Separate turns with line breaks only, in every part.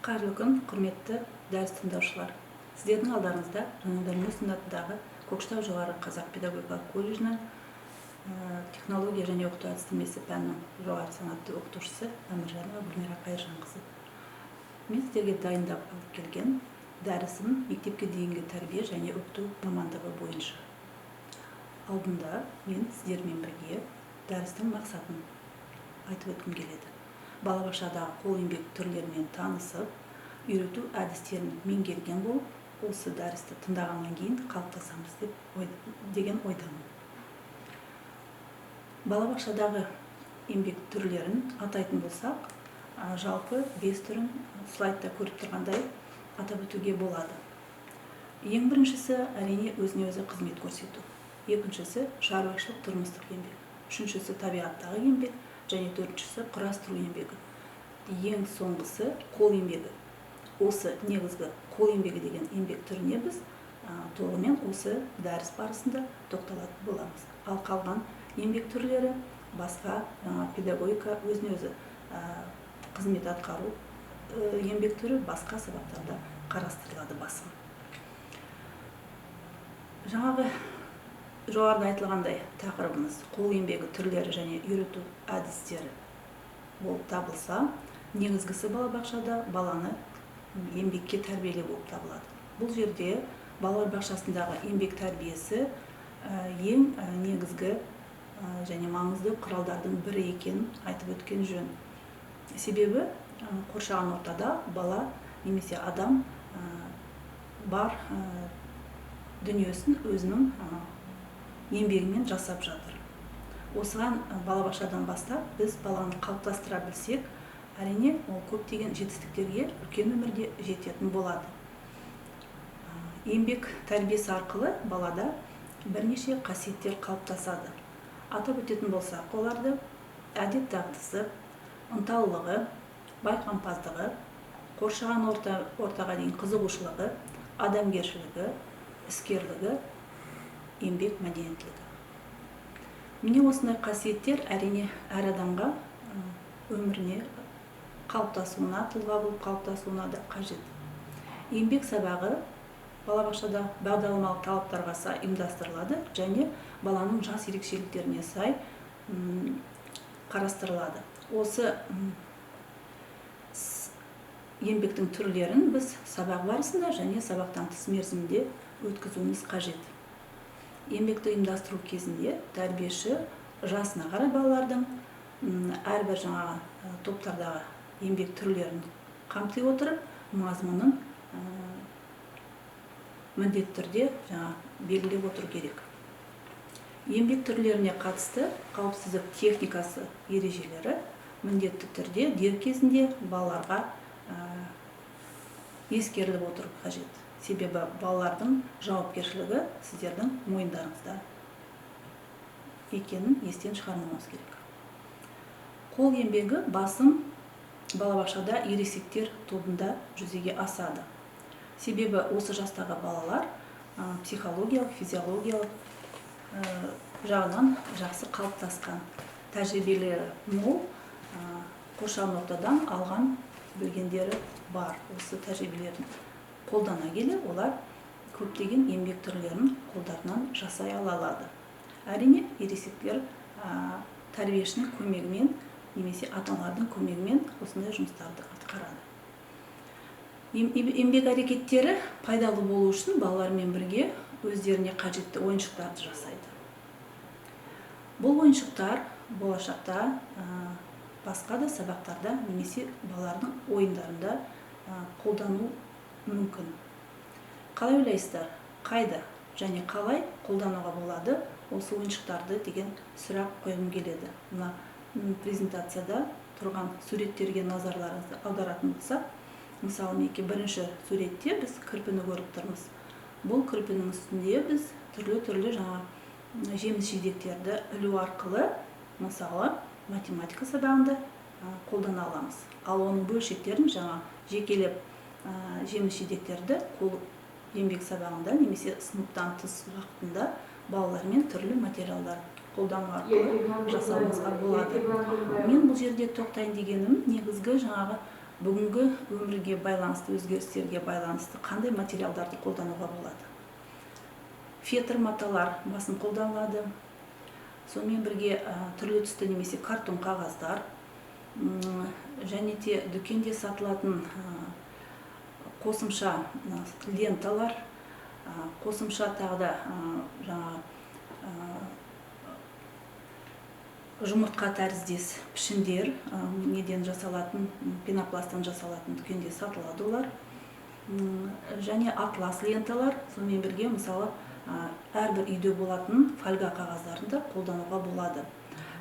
Қайырлы күн, құрметті дәріс тыңдаушылар. Сіздердің алдарыңызда Жаңадан Мусин атындағы Көкшетау жоғары қазақ педагогикалық колледжінің технология және оқыту әдістемесі пәнінің жоғары санатты оқытушысы Әміржанова Гүлмира Қайыржанқызы. Мен сіздерге дайындап алып келген дәрісім мектепке дейінгі тәрбие және оқыту мамандығы бойынша. Алдында мен сіздермен бірге дәрістің мақсатын айтып өткім келеді. Балабақшадағы қол еңбек түрлерімен танысып, үйрету әдістерін меңгерген болып, осы дәрісті тыңдағаннан кейін қалыптасамыз деген ойдамын. Балабақшадағы еңбек түрлерін атайтын болсақ, жалпы 5 түрін слайдта көріп тұрғандай атап өтуге болады. Ең біріншісі әрине өзіне өзі қызмет көрсету. Екіншісі шаруашылық тұрмыстық еңбек. Үшіншісі табиғаттағы еңбек. Және төртіншісі құрастыру еңбегі. Ең соңғысы қол еңбегі. Осы негізгі қол еңбегі деген еңбек түріне біз толығымен осы дәріс барысында тоқталатын боламыз. Ал қалған еңбек түрлері басқа педагогика өзіне өзі қызмет атқару еңбек түрі басқа сабақтарда қарастырылады басым. Жаңағы жоғарыда айтылғандай тақырыбымыз қол еңбегі түрлері және үйрету әдістері болып табылса, негізгісі балабақшада баланы еңбекке тәрбиелеу болып табылады. Бұл жерде балалар бақшасындағы еңбек тәрбиесі ең негізгі және маңызды құралдардың бірі екенін айтып өткен жөн. Себебі қоршаған ортада бала немесе адам бар дүниесін өзінің еңбегімен жасап жатыр. Осыған балабақшадан бастап біз баланы қалыптастыра білсек, әрине ол көптеген жетістіктерге үлкен өмірде жететін болады. Еңбек тәрбиесі арқылы балада бірнеше қасиеттер қалыптасады. Атап өтетін болсақ, оларды әдет дағдысы, ынталылығы, байқампаздығы, қоршаған ортаға дейін қызығушылығы, адамгершілігі, іскерлігі, еңбек мәдениеттілігі. Міне осындай қасиеттер әрине әр адамға өміріне қалыптасуына, тұлға болып қалыптасуына да қажет. Еңбек сабағы балабақшада бағдарламалық талаптарға сай ұйымдастырылады және баланың жас ерекшеліктеріне сай қарастырылады. Осы еңбектің түрлерін біз сабақ барысында және сабақтан тыс мерзімде өткізуіміз қажет. Еңбекті ұйымдастыру кезінде тәрбиеші жасына қарай балалардың әрбір топтардағы еңбек түрлерін қамти отырып, мазмұнын міндетті түрде белгілеп отыру керек. Еңбек түрлеріне қатысты қауіпсіздік техникасы ережелері міндетті түрде дер кезінде балаларға ескеріліп отыру қажет. Себебі балалардың жауапкершілігі сіздердің мойындарыңызда екенін естен шығармауымыз керек. Қол еңбегі басым балабақшада ересектер тобында жүзеге асады. Себебі осы жастағы балалар психологиялық, физиологиялық жағынан жақсы қалыптасқан, тәжірибелері мол, қоршаған ортадан алған білгендері бар. Осы тәжірибелерін қолдана келе, олар көптеген еңбек түрлерін қолдарынан жасай алады. Әрине, ересектер тәрбиешінің көмегімен немесе ата-аналардың көмегімен осындай жұмыстарды атқарады. Еңбек әрекеттері пайдалы болу үшін балалармен бірге өздеріне қажетті ойыншықтарды жасайды. Бұл ойыншықтар болашақта басқа да сабақтарда немесе балалардың ойындарында қолдану мүмкін. Қалай ойлайсыздар? Қайда және қалай қолдануға болады осы ойыншықтарды деген сұрақ қойғым келеді. Мына презентацияда тұрған суреттерге назарларыңызды аударатын болсақ, мысалы бірінші суретте біз кірпіні көріп тұрмыз. Бұл кірпінің үстінде біз түрлі жеміс жидектерді ілу арқылы, мысалы математика сабағында қолдана аламыз. Ал оның бөлшектерін жаңа жекелеп жеміс жидектерді қол еңбек сабағында немесе сыныптан тыс уақытында балалармен түрлі материалдар қолдану арқылы жасауымызға болады. Мен бұл жерде тоқтайын дегенім негізгі жаңағы бүгінгі өмірге байланысты, өзгерістерге байланысты қандай материалдарды қолдануға болады. Фетр маталар басым қолданылады. Сонымен бірге түрлі түсті немесе картон қағаздар және де дүкенде сатылатын қосымша ленталар, қосымша тағы да жұмыртқа тәріздес пішіндер, неден жасалатын, пенопласттан жасалатын дүкенде сатылады олар. Және атлас ленталар, сонымен бірге мысалы әрбір үйде болатын фольга қағаздарында қолдануға болады.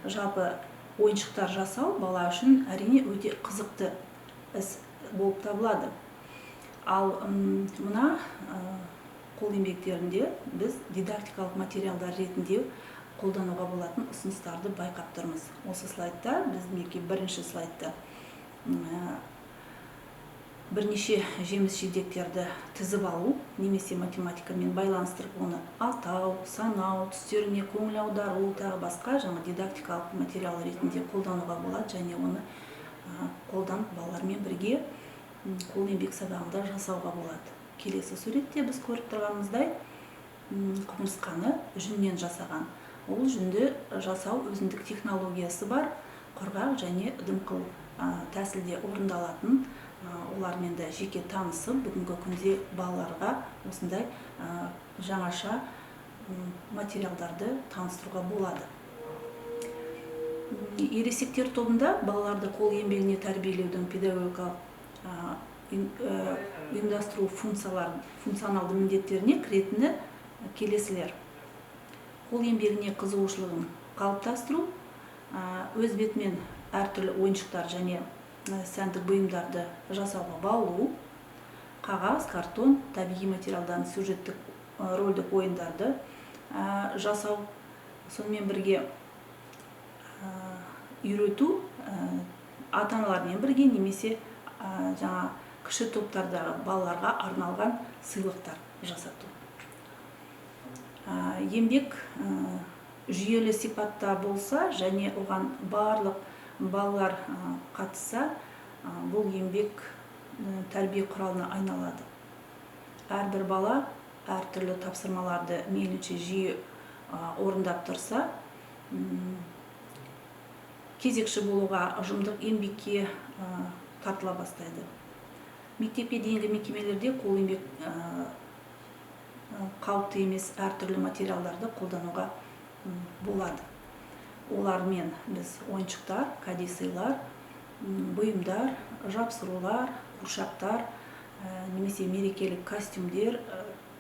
Жалпы ойыншықтар жасау бала үшін әрине өте қызықты іс болып табылады. Ал мына қол еңбектерінде біз дидактикалық материалдар ретінде қолдануға болатын ұсыныстарды байқап тұрмыз. Осы слайдта біз мінекей бірінші слайдта бірнеше жеміс жидектерді тізіп алу, немесе математикамен байланыстырып оны атау, санау, түстеріне көңіл аудару, тағы басқа жаңа дидактикалық материал ретінде қолдануға болады, және оны қолданып балалармен бірге қол еңбек сабағында жасауға болады. Келесі суретте біз көріп тұрғанымыздай құмырсқаны жүннен жасаған. Ол жүнді жасау өзіндік технологиясы бар, құрғақ және дымқыл тәсілде орындалатын. Олармен де жеке танысып, бүгінгі күнде балаларға осындай жаңаша материалдарды таныстыруға болады. Ересектер тобында балаларды қол еңбегіне тәрбиелеудің педагогикалық ұйымдастыру функционалды міндеттеріне кіретіні келесілер. Қол еңбегіне қызығушылығын қалыптастыру, өз бетімен әртүрлі ойыншықтар және сәндік бұйымдарды жасауға баулу, қағаз, картон, табиғи материалдан сюжеттік рөлдік ойындарды жасау, сонымен бірге үйрету, ата-аналармен бірге немесе жаңа кіші топтардағы балаларға арналған сыйлықтар жасату. Еңбек жүйелі сипатта болса және оған барлық балалар қатысса, бұл еңбек тәрбие құралына айналады. Әрбір бала әртүрлі тапсырмаларды мейлінше жиі орындап тұрса, кезекші болуға, ұжымдық еңбекке тартыла бастайды. Мектепке дейінгі мекемелерде қол еңбек қауіпті емес әртүрлі материалдарды қолдануға болады. Олармен біз ойыншықтар, кәдесыйлар, бұйымдар, жапсырулар, қуыршақтар, немесе мерекелік костюмдер,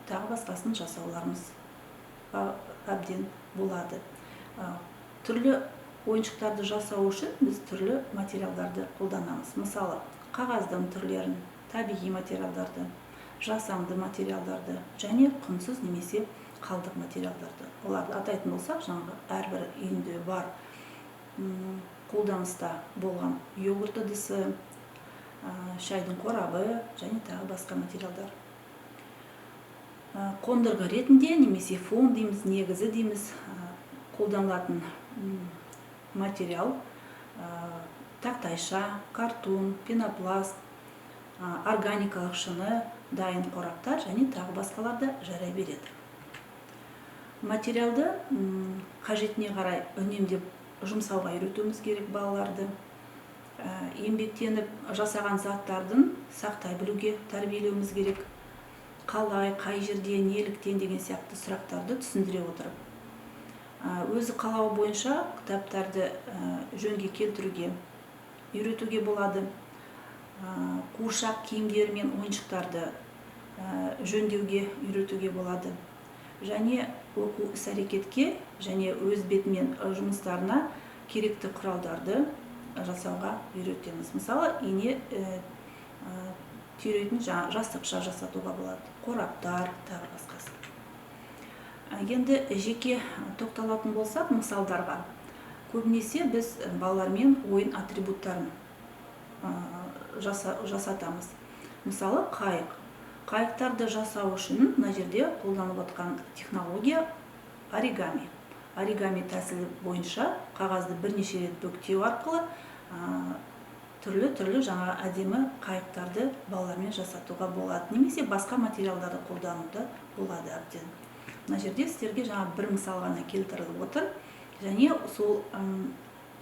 тағы басқасын жасауларымыз әбден болады. Түрлі ойыншықтарды жасау үшін біз түрлі материалдарды қолданамыз. Мысалы, қағаздың түрлерін, табиғи материалдарды, жасанды материалдарды және құнсыз немесе қалдық материалдарды. Оларды атайтын болсақ, жаңағы әрбір үйінде бар қолданыста болған йогурт ыдысы, шайдың қорабы және тағы басқа материалдар. Қондырғы ретінде немесе фон дейміз, негізі дейміз, қолданылатын материал тақтайша, картон, пенопласт, органикалық шыны, дайын қораптар және тағы басқаларда жарай береді. Материалды қажетіне қарай үнемдеп жұмсауға үйретуіміз керек балаларды. Еңбектеніп жасаған заттардың сақтай білуге тәрбиелеуіміз керек. Қалай, қай жерде, неліктен деген сияқты сұрақтарды түсіндіре отырып. Өзі қалауы бойынша кітаптарды жөнге келтіруге, үйретуге болады. Қуыршақ киімдер мен ойыншықтарды жөндеуге, үйретуге болады. Және оқу іс-әрекетке және өз бетімен жұмыстарына керекті құралдарды жасауға үйретеміз. Мысалы, ине түйрейтін жастықша жасатуға болады, қораптар, тағы басқасы. Енді жеке тоқталатын болсақ мысалдарға. Көбінесе біз балалармен ойын атрибуттарын жасатамыз. Мысалы, қайықтарды жасау үшін мына жерде қолданып отқан технология оригами. Оригами тәсілі бойынша қағазды бірнеше рет бүктеу арқылы түрлі жаңа әдемі қайықтарды балалармен жасатуға болады. Немесе басқа материалдарды қолдануда болады әбден. Мына жерде сіздерге жаңа бір мысал ғана келтіріліп отыр. Және сол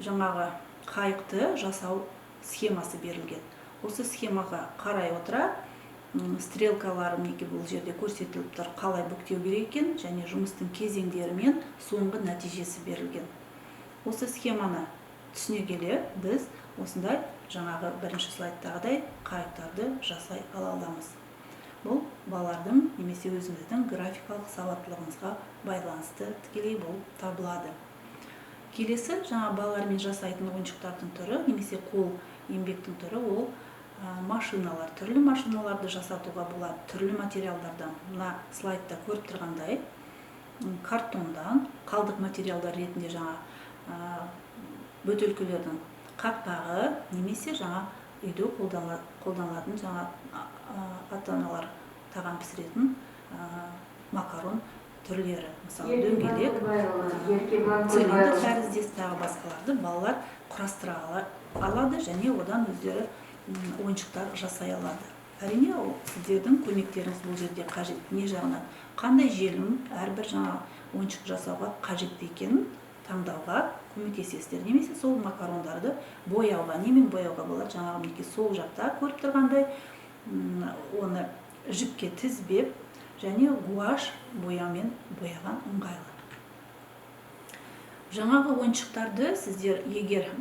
жаңағы қайықты жасау схемасы берілген. Осы схемаға қарай отыра стрелкалары мінекей бұл жерде көрсетіліп тұр, қалай бүктеу керек екен, және жұмыстың кезеңдері мен соңғы нәтижесі берілген. Осы схеманы түсіне келе біз осындай жаңағы бірінші слайдтағыдай қайықтарды жасай аламыз. Бұл балалардың немесе өзіміздің графикалық сауаттылығымызға байланысты тікелей болып табылады. Келесі жаңа балалармен жасайтын ойыншықтардың түрі немесе қол еңбектің түрі ол машиналар. Түрлі машиналарды жасатуға болады, түрлі материалдардан. Мына слайдта көріп тұрғандай картондан қалдық материалдар ретінде жаңа бөтелкелердің қақпағы немесе жаңа үйде қолданылатын жаңа ата-аналар тағам пісіретін макарон түрлері. Мысалы, дөңгелек, цилиндр тәріздес тағы басқаларды балалар құрастыра алады және одан өздері ойыншықтар жасай алады. Әрине, сіздердің көмектеріңіз бұл жерде қажет. Не жағынан қандай желім әрбір жаңа ойыншық жасауға қажет екенін таңдауға көмектесесіздер. Немесе сол макарондарды бояуға, немен бояуға болады? Жаңағы мінекей сол жақта көріп тұрғандай оны жіпке тізбеп және гуаш бояумен бояған ыңғайлы. Жаңағы ойыншықтарды сіздер егер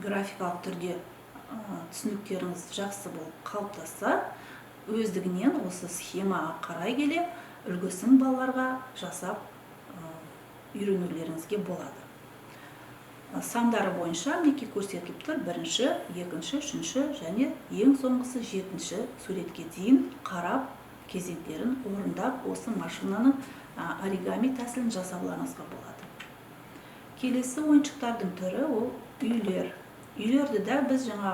графикалық түрде түсініктеріңіз жақсы болып қалыптасса, өздігінен осы схемаға қарай келе үлгісін балаларға жасап үйренулеріңізге болады. Сандары бойынша мінекей көрсетіліп тұр. Бірінші, екінші, үшінші және ең соңғысы 7-ші суретке дейін қарап кезеңдерін орындап осы машинаның оригами тәсілін жасауларыңызға болады. Келесі ойыншықтардың түрі ол үйлер. Үйлерді де біз жаңа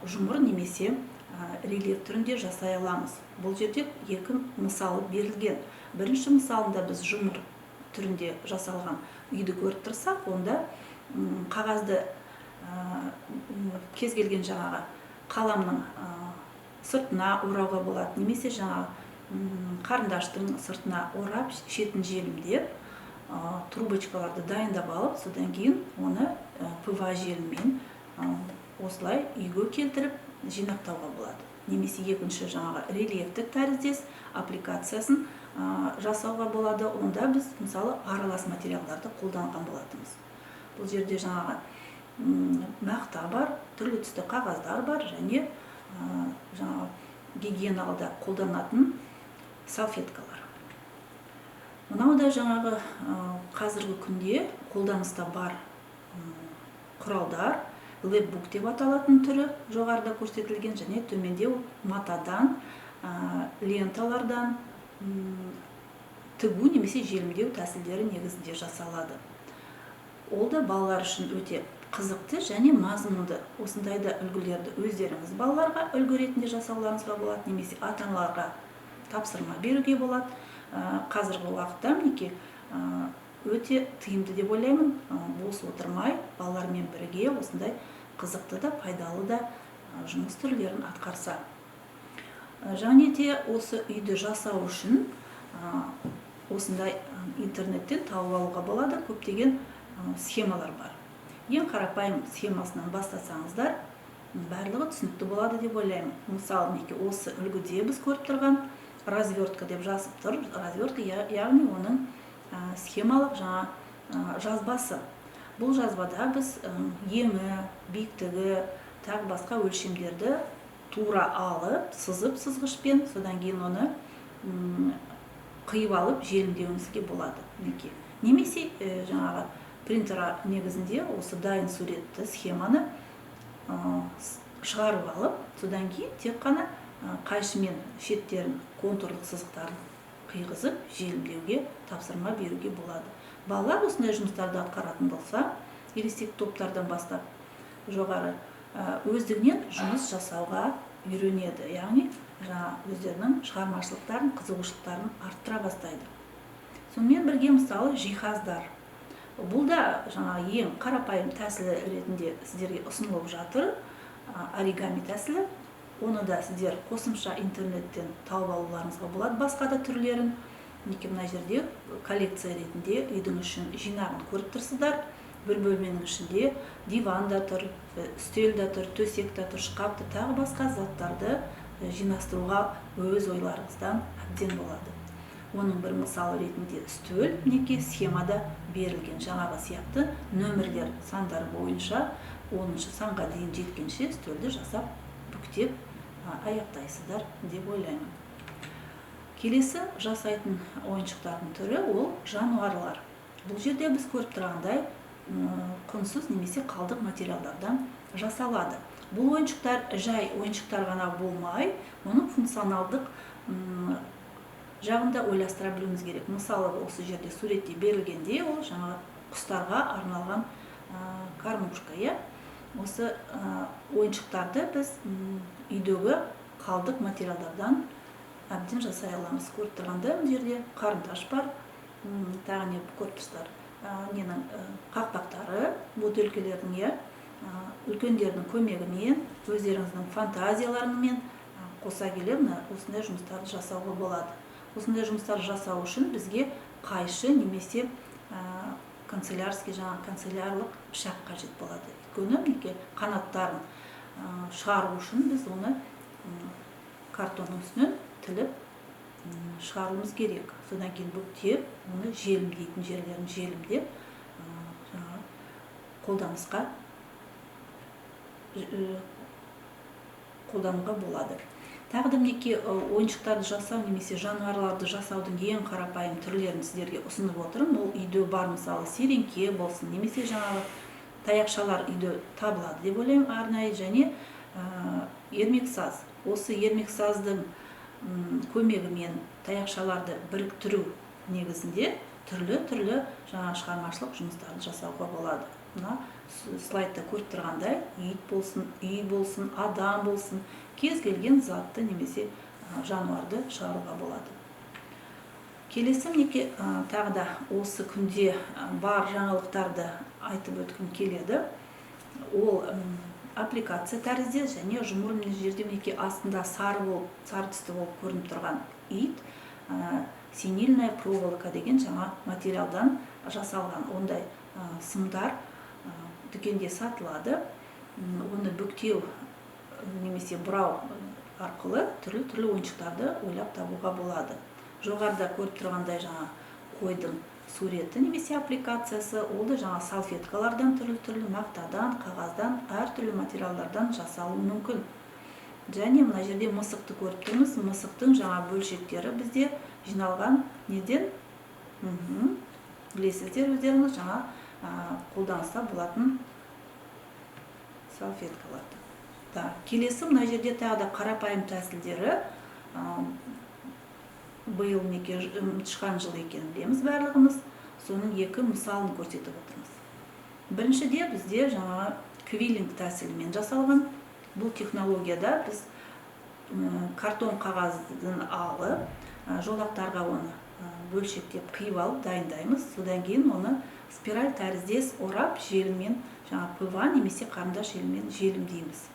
жұмыр немесе рельеф түрінде жасай аламыз. Бұл жерде екі мысалы берілген. Бірінші мысалында біз жұмыр түрінде жасалған үйді көріп тұрсақ, онда қағазды кез келген жаңағы қаламның сыртына орауға болады, немесе жаңа қарындаштың сыртына орап, шетін желімдеп, трубочкаларды дайындап алып, содан кейін оны ПВА желімен осылай үйге келтіріп жинақтауға болады. Немесе екінші жаңағы рельефтік тәріздес аппликациясын жасауға болады. Онда біз мысалы аралас материалдарды қолданған болатынбыз. Бұл жерде жаңағы мақта бар, түрлі түсті қағаздар бар және жаңағы гигиеналда қолданатын салфеткалар. Мынау да жаңағы қазіргі күнде қолданыста бар құралдар, лепбук деп аталатын түрі жоғарыда көрсетілген және төменде матадан, ленталардан тігу немесе желімдеу тәсілдері негізінде жасалады. Ол да балалар үшін өте қызықты және мазмұнды. Осындайда үлгілерді өздеріңіз балаларға үлгі ретінде жасауларыңызға болады, немесе ата-аналарға тапсырма беруге болады. Қазіргі уақытта мінекей өте тиімді деп ойлаймын. Бос отырмай балалармен бірге осындай қызықты да пайдалы да жұмыс түрлерін атқарса. Және де осы үйді жасау үшін осындай интернеттен тауып алуға болады, көптеген схемалар бар. Ең қарапайым схемасынан бастасаңыздар, барлығы түсінікті болады деп ойлаймын. Мысалы, осы үлгіде біз көріп тұрған развертка деп жазып тұр. Развертка, яғни оның схемалық жаңа жазбасы. Бұл жазбада біз еңі, биіктігі, тағы басқа өлшемдерді тура алып, сызып сызғышпен, содан кейін оны қиып алып желімдеуімізге болады. Немесе жаңағы принтера негізінде осы дайын суретті схеманы шығарып алып, содан кейін тек қана қайшымен шеттерін контурлық сызықтарын қиғызып желімдеуге тапсырма беруге болады. Балалар осындай жұмыстарды атқаратын болса, ересек топтардан бастап жоғары өздігінен жұмыс жасауға үйренеді, яғни өздерінің шығармашылықтарын, қызығушылықтарын арттыра бастайды. Сонымен бірге мысалы жиһаздар. Бұл да ең қарапайым тәсілі ретінде сіздерге ұсынылып жатыр, оригами тәсілі. Оны да сіздер қосымша интернеттен тауып алуларыңызға болады, басқа да түрлерін. Мінекей мына жерде коллекция ретінде үйдің үшін жинағын көріп тұрсыздар. Бір бөлменің ішінде диван да тұр, үстел да тұр, төсек та тұр, шкаф та, тағы басқа заттарды жинастыруға өз ойларыңыздан әбден болады. Оның бір мысалы ретінде үстел, мінекей схемада берілген жаңағы сияқты нөмірлер сандар бойынша 10-шы санға дейін жеткенше үстелді жасап бүктеп аяқтайсыздар деп ойлаймын. Келесі жасайтын ойыншықтардың түрі ол жануарлар. Бұл жерде біз көріп тұрғандай құнсыз немесе қалдық материалдардан жасалады. Бұл ойыншықтар жай ойыншықтар ғана болмай, оның функционалдық жағында ойластыра білуіміз керек. Мысалы, осы жерде суретте берілгенде ол жаңа құстарға арналған кормушка. Осы ойыншықтарды біз үйдегі қалдық материалдардан әбден жасай аламыз. Көріп тұрғанда бұл жерде қарындаш бар, тағы не көріп тұрсыздар, ненің қақпақтары, бөтелкелердің, үлкендердің көмегімен, өздеріңіздің фантазияларымен қоса келе осындай жұмыстарды жасауға болады. Осындай жұмыстарды жасау үшін бізге қайшы немесе канцелярлық пышақ қажет болады. Өйткені қанаттарын шығару үшін біз оны картонның үстінен тіліп шығаруымыз керек. Содан кейін бүктеп, оны желімдейтін жерлерін желімдеп қолдануға болады. Тағы да мінекей ойыншықтарды жасау немесе жануарларды жасаудың ең қарапайым түрлерін сіздерге ұсынып отырмын. Ол үйде бар, мысалы сереңке болсын, немесе жаңағы таяқшалар үйде табылады деп ойлаймын арнайы, және ермексаз. Осы ермексаздың көмегімен таяқшаларды біріктіру негізінде түрлі жаңа шығармашылық жұмыстарды жасауға болады. Мына слайдта көріп тұрғандай, үй болсын, адам болсын, кез келген затты немесе жануарды шығаруға болады. Келесі мінекей тағы да осы күнде бар жаңалықтарды айтып өткім келеді. Ол аппликация тәрізде, және жұмыр мына жерде мінекей астында сары түсті болып көрініп тұрған ит синильная проволока деген жаңа материалдан жасалған. Ондай сымдар дүкенде сатылады. Оны бүктеу немесе бұрау арқылы түрлі ойыншықтарды ойлап табуға болады. Жоғарыда көріп тұрғандай жаңа қойдың суреті немесе аппликациясы, ол да жаңа салфеткалардан, түрлі мақтадан, қағаздан, әртүрлі материалдардан жасалуы мүмкін. Және мына жерде мысықты көріп тұрмыз. Мысықтың жаңа бөлшектері бізде жиналған неден? Білесіздер өздеріңіз, жаңа қолданыста болатын салфеткаларды. Келесі мына жерде тағы да қарапайым тәсілдері. Биыл тышқан жыл екенін білеміз барлығымыз. Соның екі мысалын көрсетіп отырмыз. Біріншіде бізде жаңа квиллинг тәсілімен жасалған. Бұл технологияда біз картон қағаздың алып, жолақтарға оны бөлшектеп қиып алып дайындаймыз. Содан кейін оны спираль тәріздес орап, желіммен, жаңа пыва немесе қарындаш желіммен желімдейміз.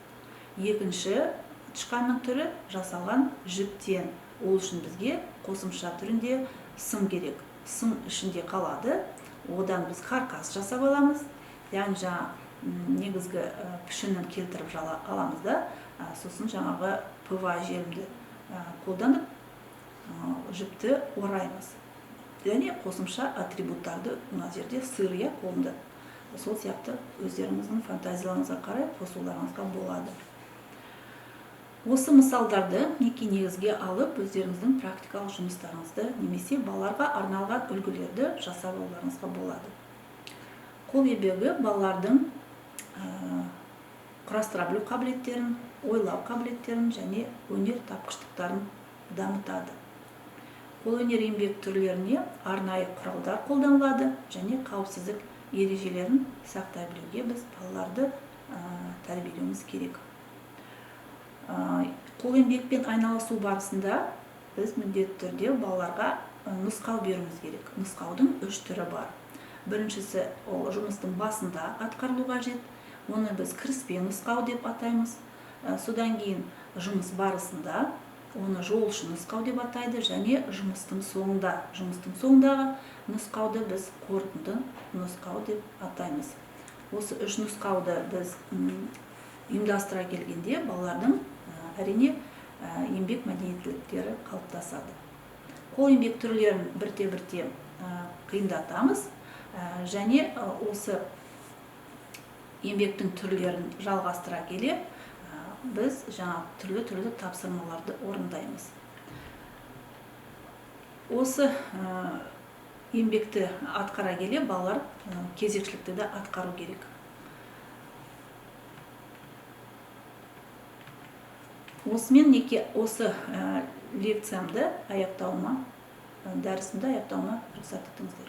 Екінші тышқанның түрі жасалған жіптен. Ол үшін бізге қосымша түрінде сым керек. Сым ішінде қалады. Одан біз каркас жасап аламыз. Яғни жаңа негізгі пішінін келтіріп аламыз да, сосын жаңағы пыва желімді қолданып жіпті ораймыз. Және қосымша атрибуттарды мына жерде сыр, қолында. Сол сияқты өздеріңіздің фантазияларыңызға қарай қосуларыңызға болады. Осы мысалдарды негізге алып, өздеріңіздің практикалық жұмыстарыңызды немесе балаларға арналған үлгілерді жасап алуларыңызға болады. Қол еңбегі балалардың құрастыра білу қабілеттерін, ойлау қабілеттерін және өнер тапқыштықтарын дамытады. Қол өнер еңбек түрлеріне арнайы құралдар қолданылады және қауіпсіздік ережелерін сақтай білуге біз балаларды тәрбиелеуіміз керек. Қолөнбекпен айналысу барысында біз міндетті түрде балаларға нұсқау беруіміз керек. Нұсқаудың 3 түрі бар. Біріншісі ол жұмыстың басында атқарылу қажет. Оны біз кіріспе нұсқау деп атаймыз. Содан кейін жұмыс барысында оны жолшы нұсқау деп атайды, және жұмыстың соңындағы нұсқауды біз қорытынды нұсқау деп атаймыз. Осы 3 нұсқауды біз ұйымдастыра келгенде балалардың әрине еңбек мәдениеттіліктері қалыптасады. Қол еңбек түрлерін бірте-бірте қиындатамыз, және осы еңбектің түрлерін жалғастыра келе біз жаңа түрлі тапсырмаларды орындаймыз. Осы еңбекті атқара келе балалар кезекшілікті де атқару керек. Осымен осы лекциямды аяқтауыма, дәрісімді аяқтауыма рұқсат етіңіздер.